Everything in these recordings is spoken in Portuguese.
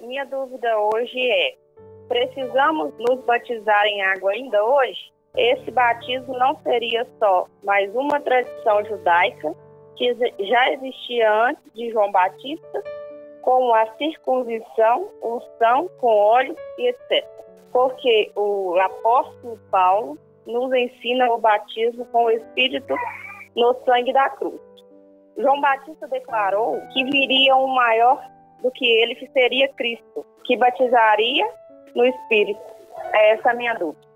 Minha dúvida hoje é: precisamos nos batizar em água ainda hoje? Esse batismo não seria só mais uma tradição judaica que já existia antes de João Batista, como a circuncisão, unção com óleo e etc. Porque o apóstolo Paulo nos ensina o batismo com o Espírito no sangue da cruz. João Batista declarou que viria um maior do que ele, que seria Cristo, que batizaria no Espírito. Essa é a minha dúvida.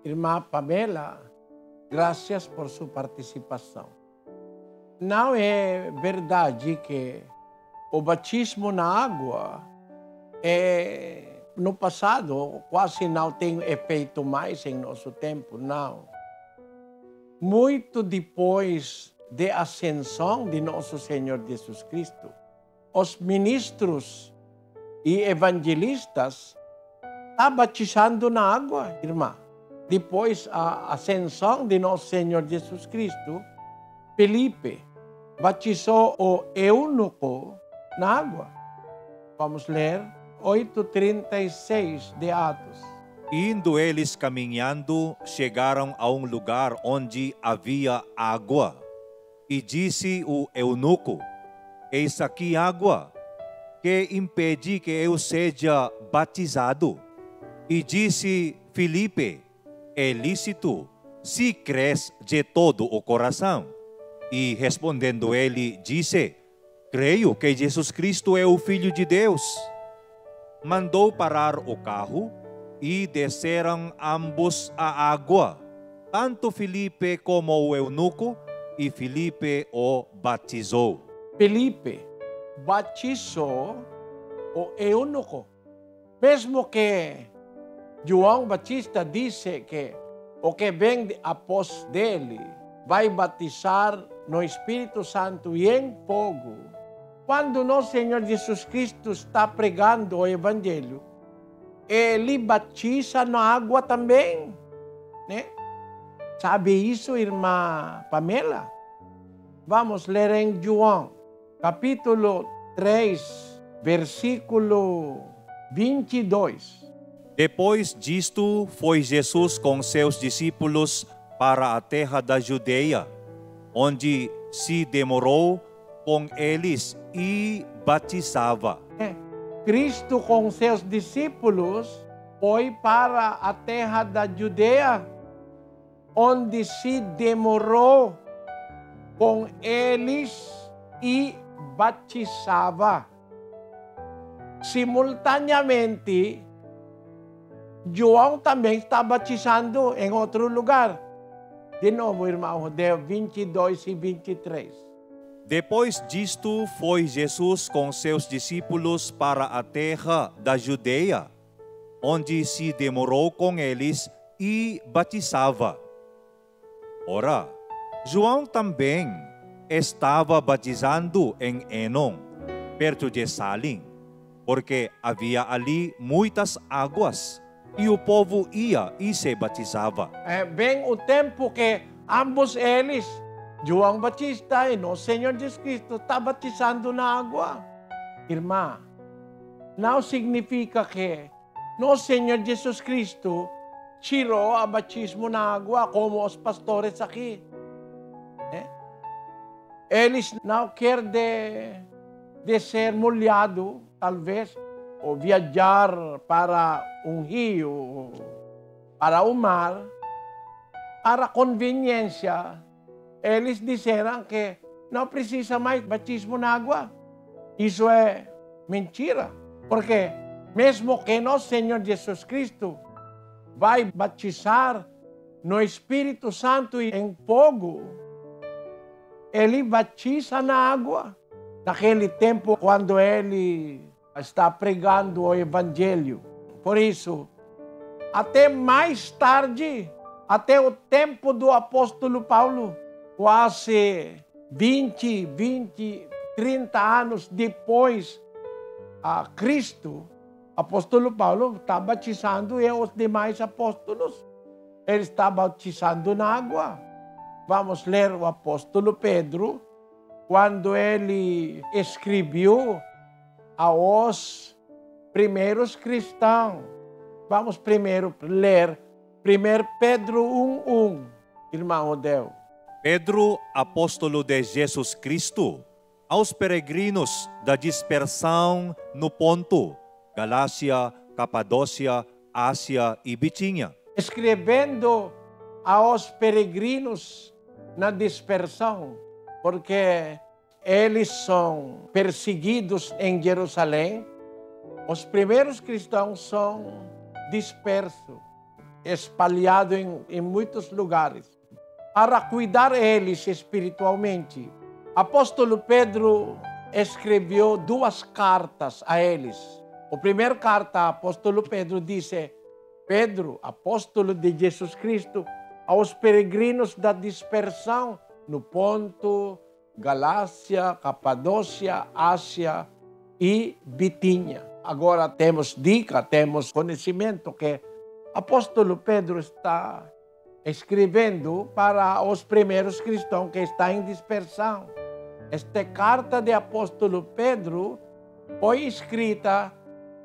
Irmã Pamela, graças por sua participação. Não é verdade que o batismo na água no passado quase não tem efeito mais em nosso tempo, não. Muito depois da ascensão de nosso Senhor Jesus Cristo, os ministros e evangelistas estão batizando na água, irmã. Depois da ascensão de nosso Senhor Jesus Cristo, Felipe batizou o eunuco na água. Vamos ler 8:36 de Atos. Indo eles caminhando, chegaram a um lugar onde havia água. E disse o eunuco: eis aqui água, que impede que eu seja batizado. E disse Filipe: é lícito, se crês de todo o coração. E respondendo ele, disse: creio que Jesus Cristo é o Filho de Deus. Mandou parar o carro e desceram ambos a água, tanto Filipe como o eunuco, e Filipe o batizou. Felipe batizou o eunuco. Mesmo que João Batista disse que o que vem após dele vai batizar no Espírito Santo e em fogo. Quando nosso Senhor Jesus Cristo está pregando o Evangelho, ele batiza na água também, né? Sabe isso, irmã Pamela? Vamos ler em João, capítulo 3, versículo 22. Depois disto, foi Jesus com seus discípulos para a terra da Judeia, onde se demorou com eles e batizava. Cristo com seus discípulos foi para a terra da Judeia, onde se demorou com eles e batizava. Simultaneamente, João também está batizando em outro lugar. De novo, irmão, de 22 e 23. Depois disto, foi Jesus com seus discípulos para a terra da Judeia, onde se demorou com eles e batizava. Ora, João também estava batizando em Enom, perto de Salim, porque havia ali muitas águas, e o povo ia e se batizava. Vem o tempo que ambos eles, João Batista e nosso Senhor Jesus Cristo, está batizando na água. Irmã, não significa que nosso Senhor Jesus Cristo tirou o batismo na água como os pastores aqui. Eles não querem de ser molhado, talvez, ou viajar para um rio, para o mar, para conveniência. Eles disseram que não precisa mais batismo na água. Isso é mentira, porque mesmo que nosso Senhor Jesus Cristo vai batizar no Espírito Santo e em fogo, ele batiza na água. Naquele tempo, quando ele está pregando o Evangelho. Por isso, até mais tarde, até o tempo do apóstolo Paulo, quase 30 anos depois a Cristo, apóstolo Paulo está batizando e os demais apóstolos, ele está batizando na água. Vamos ler o apóstolo Pedro, quando ele escreveu aos primeiros cristãos. Vamos primeiro ler 1 Pedro 1:1, irmão Odeu. Pedro, apóstolo de Jesus Cristo, aos peregrinos da dispersão no Ponto, Galácia, Capadócia, Ásia e Bitínia. Escrevendo aos peregrinos na dispersão, porque eles são perseguidos em Jerusalém. Os primeiros cristãos são dispersos, espalhados em muitos lugares. Para cuidar eles espiritualmente, apóstolo Pedro escreveu 2 cartas a eles. A primeira carta, apóstolo Pedro disse: Pedro, apóstolo de Jesus Cristo, aos peregrinos da dispersão no Ponto, Galácia, Capadócia, Ásia e Bitínia. Agora temos dica, temos conhecimento que apóstolo Pedro está escrevendo para os primeiros cristãos que estão em dispersão. Esta carta de apóstolo Pedro foi escrita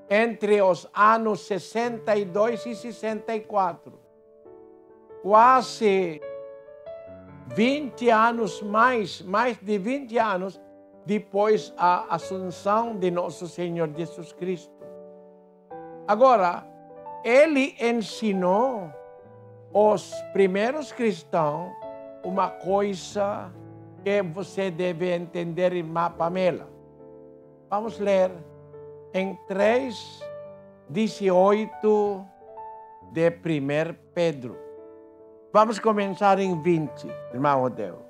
entre os anos 62 e 64. Quase 20 anos mais de 20 anos depois da assunção de nosso Senhor Jesus Cristo. Agora, ele ensinou os primeiros cristãos uma coisa que você deve entender, irmã Pamela. Vamos ler em 3:18 de 1 Pedro. Vamos começar em 20, irmão Odeu.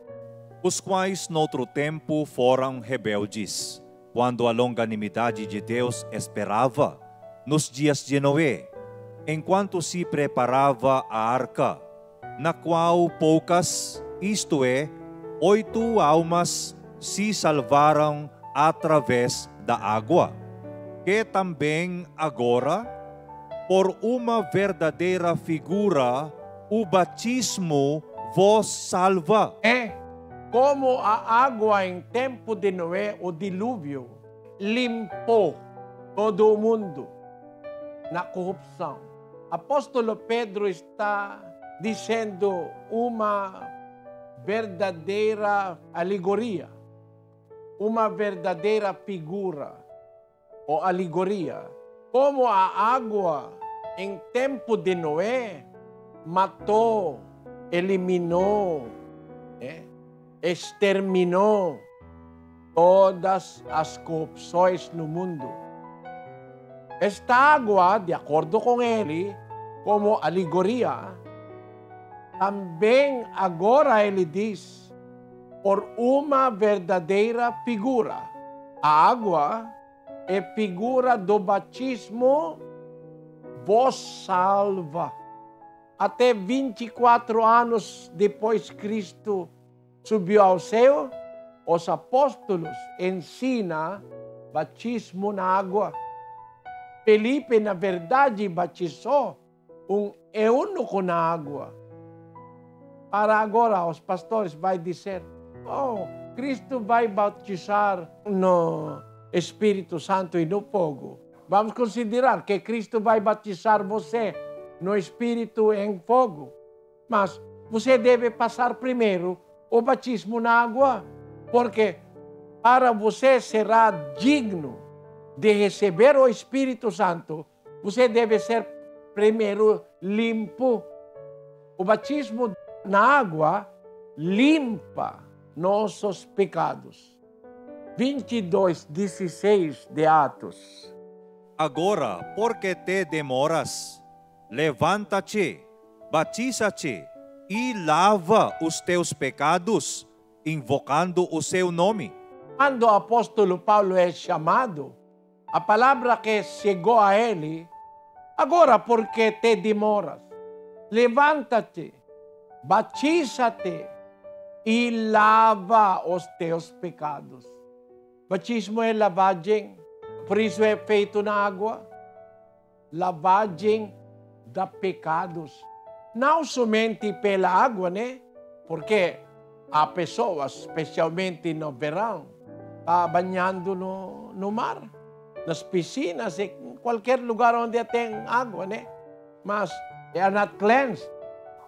Os quais noutro tempo foram rebeldes, quando a longanimidade de Deus esperava, nos dias de Noé, enquanto se preparava a arca, na qual poucas, isto é, 8 almas, se salvaram através da água, que também agora, por uma verdadeira figura, o batismo vos salva. Como a água em tempo de Noé, o dilúvio, limpou todo o mundo na corrupção. Apóstolo Pedro está dizendo uma verdadeira alegoria, uma verdadeira figura ou alegoria. Como a água em tempo de Noé matou, eliminou, exterminou todas as corrupções no mundo. Esta água, de acordo com ele, como alegoria, também agora ele diz, por uma verdadeira figura. A água é figura do batismo, vos salva. Até 24 anos depois Cristo subiu ao céu, os apóstolos ensinam batismo na água. Felipe, na verdade, batizou um eunuco na água. Para agora, os pastores vão dizer, Cristo vai batizar no Espírito Santo e no fogo. Vamos considerar que Cristo vai batizar você no Espírito e em fogo. Mas você deve passar primeiro o batismo na água, porque para você será digno de receber o Espírito Santo, você deve ser primeiro limpo. O batismo na água limpa nossos pecados. 22:16 de Atos. Agora, por que te demoras? Levanta-te, batiza-te e lava os teus pecados, invocando o seu nome. Quando o apóstolo Paulo é chamado, a palavra que chegou a ele, agora por que te demoras? Levanta-te, batiza-te e lava os teus pecados. Batismo é lavagem, por isso é feito na água. Lavagem de pecados. Não somente pela água, né? Porque há pessoas, especialmente no verão, banhando no mar, nas piscinas, em qualquer lugar onde tem água, né? Mas they are not cleansed.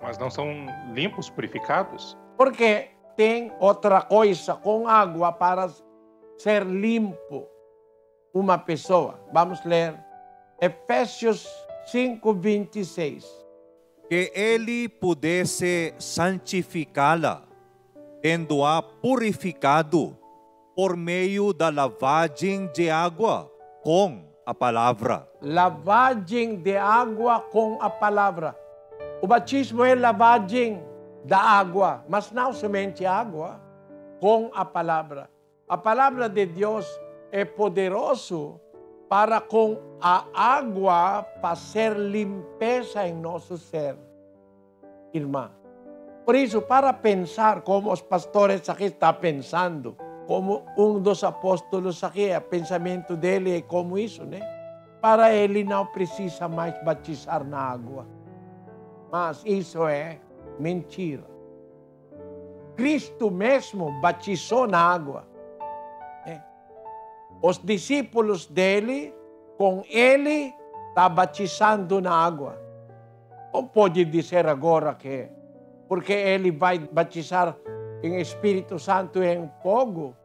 Mas não são limpos, purificados? Porque tem outra coisa com água para ser limpo uma pessoa. Vamos ler Efésios 5:26. Que ele pudesse santificá-la, tendo-a purificado por meio da lavagem de água com a palavra. Lavagem de água com a palavra. O batismo é lavagem da água, mas não somente água, com a palavra. A palavra de Deus é poderoso para com a água fazer limpeza em nosso ser, irmã. Por isso, para pensar como os pastores aqui estão pensando, como um dos apóstolos aqui, o pensamento dele é como isso, né? Para ele não precisa mais batizar na água. Mas isso é mentira. Cristo mesmo batizou na água. Os discípulos dele, com ele, está batizando na água. Não pode dizer agora que, porque ele vai batizar em Espírito Santo e em fogo,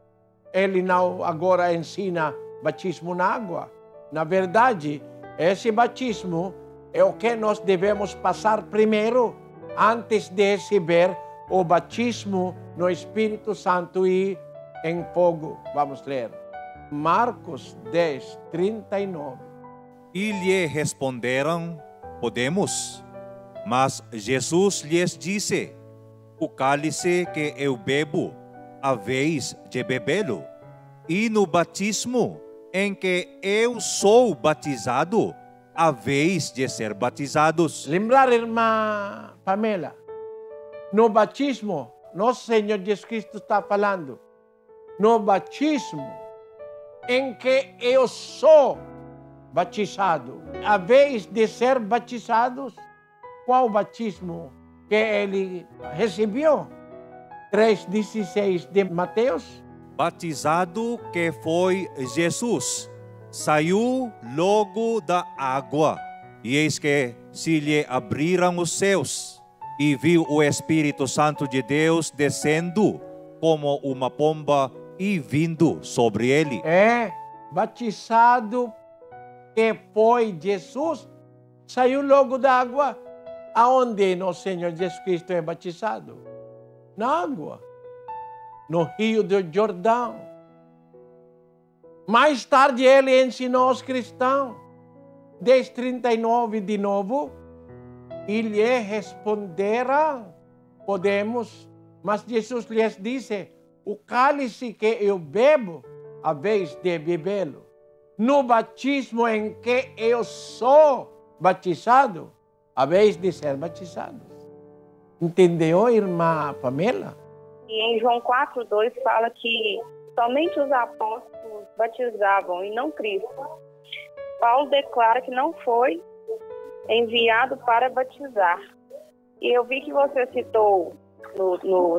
ele não agora ensina batismo na água. Na verdade, esse batismo é o que nós devemos passar primeiro, antes de receber o batismo no Espírito Santo e em fogo. Vamos ler. Marcos 10:39. E lhe responderam: podemos. Mas Jesus lhes disse: o cálice que eu bebo, haveis de bebê-lo, e no batismo em que eu sou batizado, haveis de ser batizados. Lembrar, irmã Pamela, no batismo, nosso Senhor Jesus Cristo está falando, no batismo em que eu sou batizado, haveis de ser batizados. Qual batismo que ele recebeu? 3:16 de Mateus. Batizado que foi Jesus, saiu logo da água, e eis que se lhe abriram os céus, e viu o Espírito Santo de Deus descendo como uma pomba e vindo sobre ele. É, batizado que foi Jesus, saiu logo da água. Aonde nosso Senhor Jesus Cristo é batizado? Na água. No Rio do Jordão. Mais tarde ele ensinou aos cristãos. 10:39 de novo. E lhe responderam: podemos. Mas Jesus lhes disse: o cálice que eu bebo, haveis de bebê-lo. No batismo em que eu sou batizado, haveis de ser batizados. Entendeu, irmã Pamela? E em João 4:2 fala que somente os apóstolos batizavam e não Cristo. Paulo declara que não foi enviado para batizar. E eu vi que você citou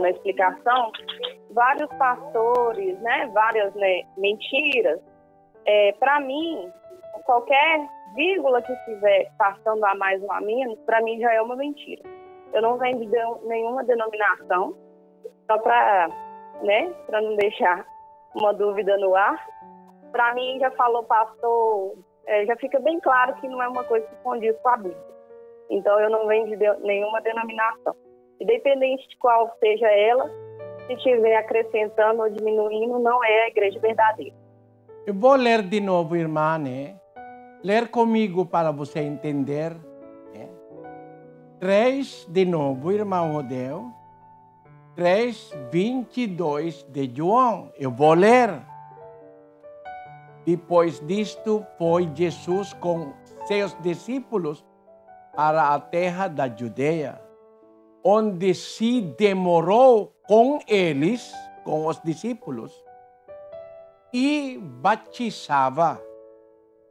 na explicação vários pastores, várias mentiras. Para mim, qualquer vírgula que estiver passando a mais ou a menos, para mim já é uma mentira. Eu não venho de nenhuma denominação, só para não deixar uma dúvida no ar. Para mim, já falou pastor, já fica bem claro que não é uma coisa que condiz com a Bíblia. Então, eu não venho de nenhuma denominação. Independente de qual seja ela, se estiver acrescentando ou diminuindo, não é a igreja verdadeira. Eu vou ler de novo, irmã, né? Ler comigo para você entender. 3, de novo, irmão Rodel. 3:22 de João. Eu vou ler. Depois disto, foi Jesus com seus discípulos para a terra da Judeia, onde se demorou com eles, com os discípulos, e batizava.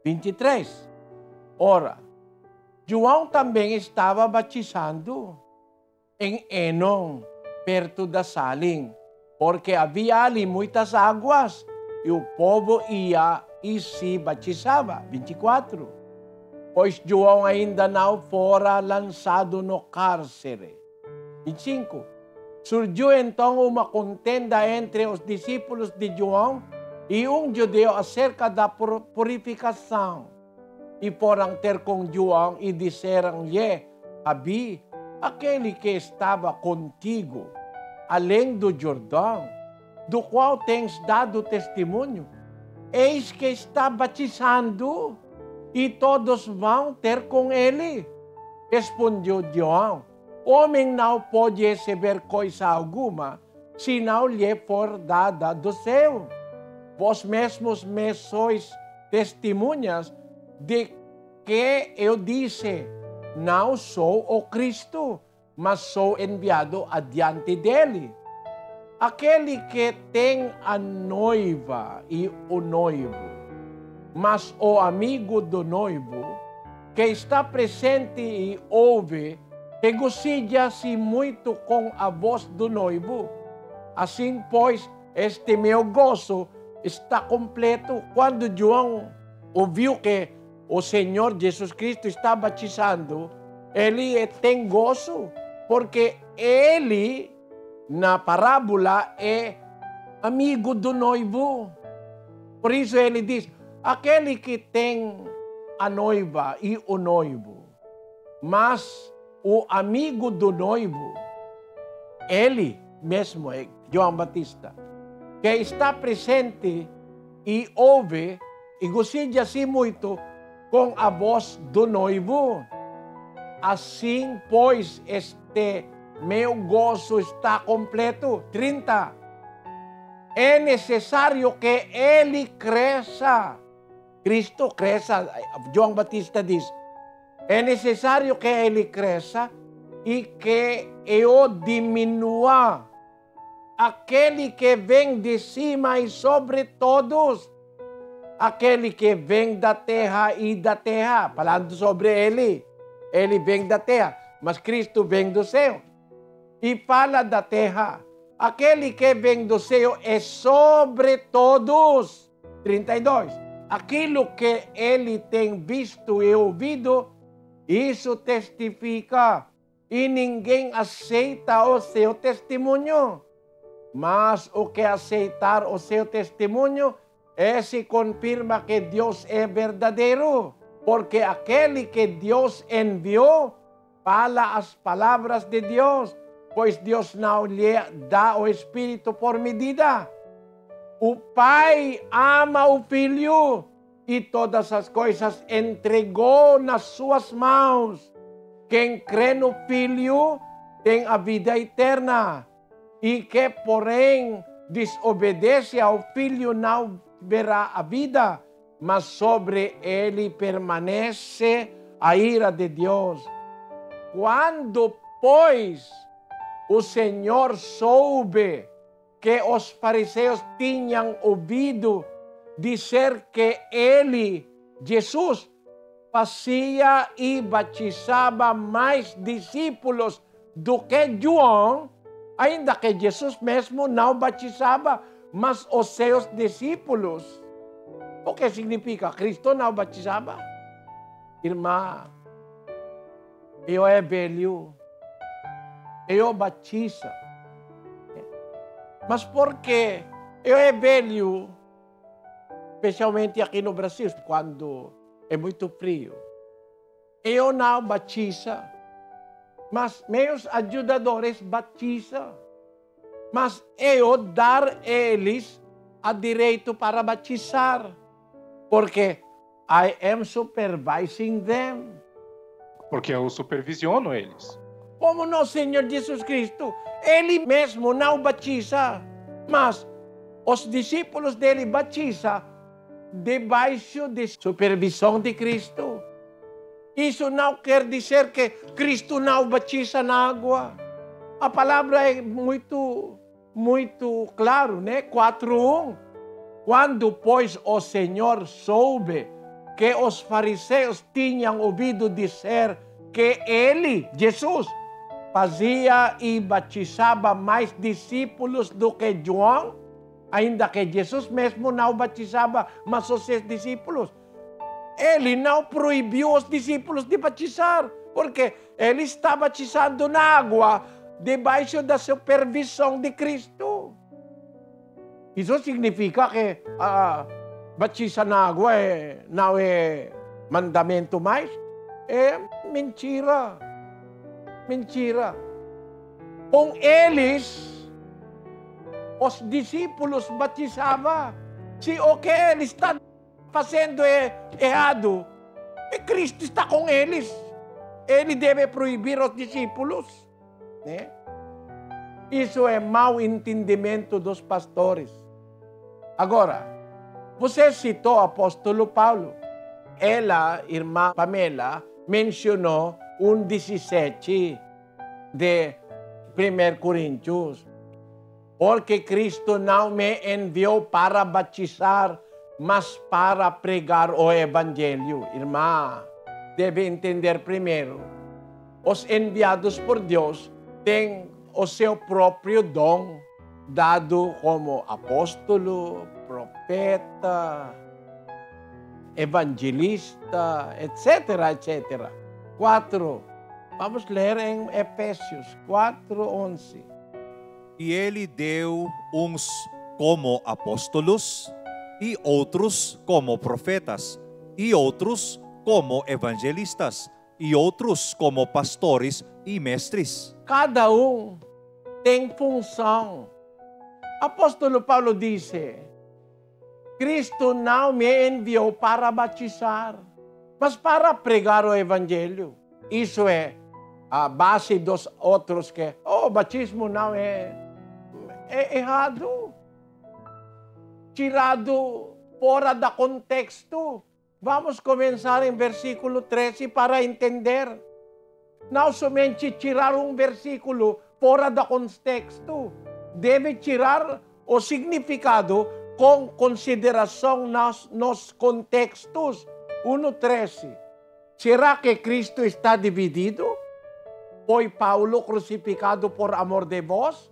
23. Ora, João também estava batizando em Enon, perto da saling, porque havia ali muitas águas e o povo ia e se batizava. 24. Pois João ainda não fora lançado no cárcere. 25. Surgiu então uma contenda entre os discípulos de João e um judeu acerca da purificação. E foram ter com João e disseram-lhe: Rabi, aquele que estava contigo, além do Jordão, do qual tens dado testemunho, eis que está batizando, e todos vão ter com ele. Respondeu João: homem não pode receber coisa alguma, se não lhe for dada do céu. Vós mesmos me sois testemunhas de que eu disse, não sou o Cristo, mas sou enviado adiante dele. Aquele que tem a noiva e o noivo, mas o amigo do noivo, que está presente e ouve, regozija-se muito com a voz do noivo. Assim, pois, este meu gozo está completo. Quando João ouviu que o Senhor Jesus Cristo está batizando, ele tem gozo, porque ele, na parábola, é amigo do noivo. Por isso ele diz, aquele que tem a noiva e o noivo, mas o amigo do noivo, ele mesmo é João Batista, que está presente e ouve e gozija-se muito com a voz do noivo. Assim, pois, este meu gozo está completo. 30. É necessário que ele cresça. Cristo cresça. João Batista diz, é necessário que ele cresça e que eu diminua. Aquele que vem de cima e sobre todos, aquele que vem da terra e da terra, falando sobre ele vem da terra, mas Cristo vem do céu. E fala da terra, aquele que vem do céu é sobre todos. 32. Aquilo que ele tem visto e ouvido, isso testifica, e ninguém aceita o seu testemunho. Mas o que aceitar o seu testemunho, esse confirma que Deus é verdadeiro, porque aquele que Deus enviou fala as palavras de Deus, pois Deus não lhe dá o Espírito por medida. O Pai ama o Filho e todas as coisas entregou nas suas mãos. Quem crê no Filho tem a vida eterna. E que, porém, desobedece ao Filho não verá a vida, mas sobre ele permanece a ira de Deus. Quando, pois, o Senhor soube que os fariseus tinham ouvido dizer que ele, Jesus, fazia e batizava mais discípulos do que João, ainda que Jesus mesmo não batizava, mas os seus discípulos. O que significa? Cristo não batizava? Irmã, eu é velho, eu batizo. Mas por que eu é velho, especialmente aqui no Brasil, quando é muito frio, eu não batizo, mas meus ajudadores batizam. Mas eu dar eles a direito para batizar, porque I am supervising them. Porque eu supervisiono eles. Como nosso Senhor Jesus Cristo, Ele mesmo não batiza, mas os discípulos dele batizam debaixo de supervisão de Cristo. Isso não quer dizer que Cristo não batiza na água. A palavra é muito claro, né? 4:1. Quando, pois, o Senhor soube que os fariseus tinham ouvido dizer que ele, Jesus, fazia e batizava mais discípulos do que João, ainda que Jesus mesmo não batizava mais os seus discípulos. Ele não proibiu os discípulos de batizar, porque ele está batizando na água debaixo da supervisão de Cristo. Isso significa que batizar na água não é mandamento mais? É mentira. Mentira. Com eles, os discípulos batizavam. Se o que ele está fazendo é errado, e Cristo está com eles. Ele deve proibir os discípulos. Né? Isso é mau entendimento dos pastores. Agora, você citou o apóstolo Paulo. Ela, irmã Pamela, mencionou 1:17 de 1 Coríntios. Porque Cristo não me enviou para batizar, mas para pregar o Evangelho. Irmã, deve entender primeiro, os enviados por Deus têm o seu próprio dom, dado como apóstolo, profeta, evangelista, etc., etc. 4. Vamos ler em Efésios 4:11. E ele deu uns como apóstolos, e outros como profetas, e outros como evangelistas, e outros como pastores e mestres. Cada um tem função. Apóstolo Paulo disse, Cristo não me enviou para batizar, mas para pregar o Evangelho. Isso é a base dos outros que, o batismo não é errado. Tirado fora do contexto. Vamos começar em versículo 13 para entender. Não somente tirar um versículo fora do contexto, deve tirar o significado com consideração nos contextos. 1:13. Será que Cristo está dividido? Foi Paulo crucificado por amor de vós?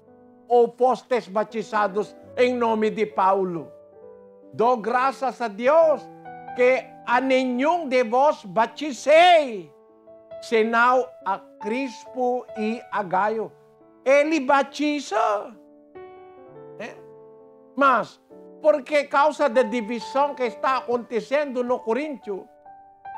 Ou fostes batizados em nome de Paulo? Dou graças a Deus que a nenhum de vós batizei, senão a Crispo e a Gaio. Ele batiza. Mas, porque causa da divisão que está acontecendo no Coríntio,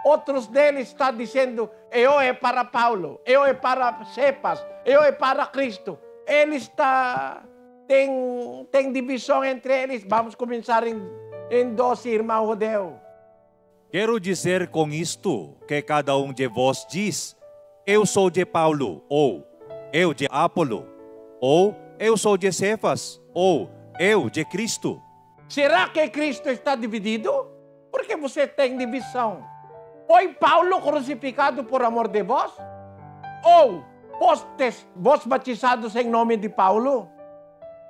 outros deles estão dizendo, eu é para Paulo, eu é para Cepas, eu é para Cristo. Ele está, tem divisão entre eles. Vamos começar em 12, irmão Rodeu. Quero dizer com isto que cada um de vós diz, eu sou de Paulo, ou eu de Apolo, ou eu sou de Cefas, ou eu de Cristo. Será que Cristo está dividido? Porque você tem divisão. Foi Paulo crucificado por amor de vós? Ou fostes vós batizados em nome de Paulo?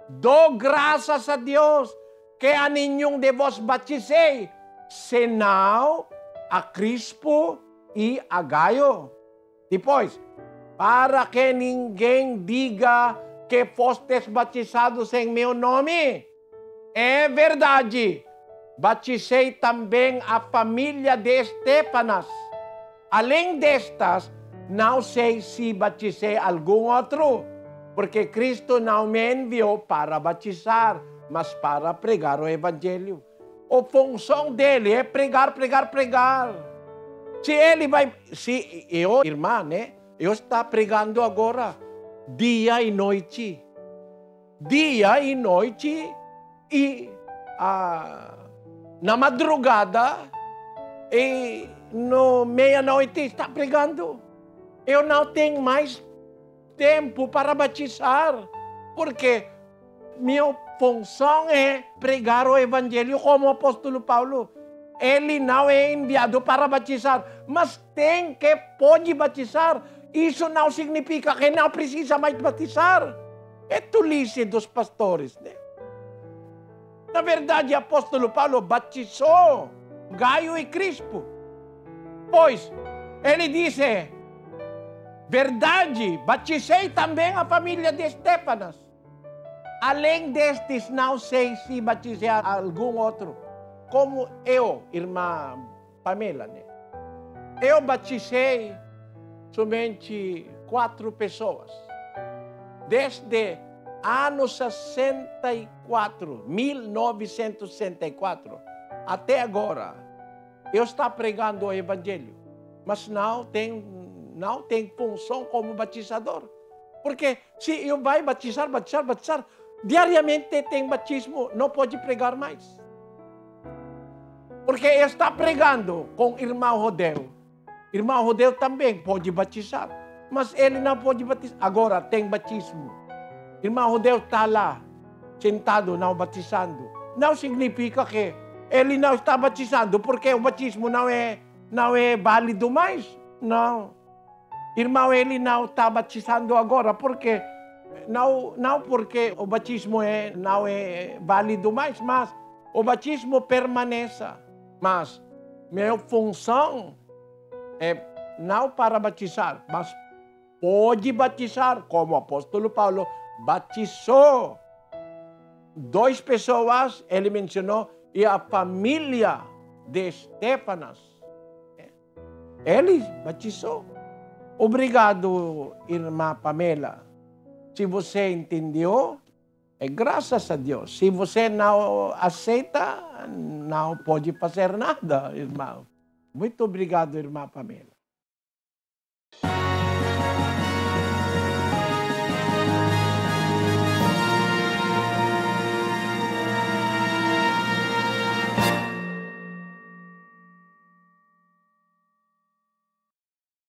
Dou graças a Deus que a nenhum de vós batizei, senão a Crispo e a Gaio. Depois, para que ninguém diga que fostes batizados em meu nome. É verdade, batizei também a família de Estéfanas. Além destas, não sei se batizei algum outro, porque Cristo não me enviou para batizar, mas para pregar o Evangelho. A função dele é pregar, pregar, pregar. Se ele vai, se eu, irmã, né? Eu estou pregando agora, dia e noite. Dia e noite e na madrugada e no meia-noite está pregando. Eu não tenho mais tempo para batizar, porque minha função é pregar o Evangelho como o apóstolo Paulo. Ele não é enviado para batizar, mas pode batizar. Isso não significa que não precisa mais batizar. É tolice dos pastores, né? Na verdade, o apóstolo Paulo batizou Gaio e Crispo. Pois, ele disse, Verdade, batizei também a família de Estéfanas. Além destes, não sei se batizei algum outro. Como eu, irmã Pamela, né? Eu batizei somente 4 pessoas. Desde ano 64, 1964, até agora, eu estou pregando o Evangelho, mas não tem função como batizador. Porque se eu vai batizar, diariamente tem batismo, não pode pregar mais. Porque está pregando com o irmão Rodel. Irmão Rodel também pode batizar, mas ele não pode batizar. Agora tem batismo. Irmão Rodel está lá, sentado, não batizando. Não significa que ele não está batizando, porque o batismo não é válido mais. Não. Irmão, ele não está batizando agora, porque não porque o batismo não é válido mais, mas o batismo permaneça. Mas minha função é não para batizar, mas pode batizar, como o apóstolo Paulo batizou 2 pessoas, ele mencionou, e a família de Estéfanas. Ele batizou. Obrigado, irmã Pamela. Se você entendeu, é graças a Deus. Se você não aceita, não pode fazer nada, irmão. Muito obrigado, irmã Pamela.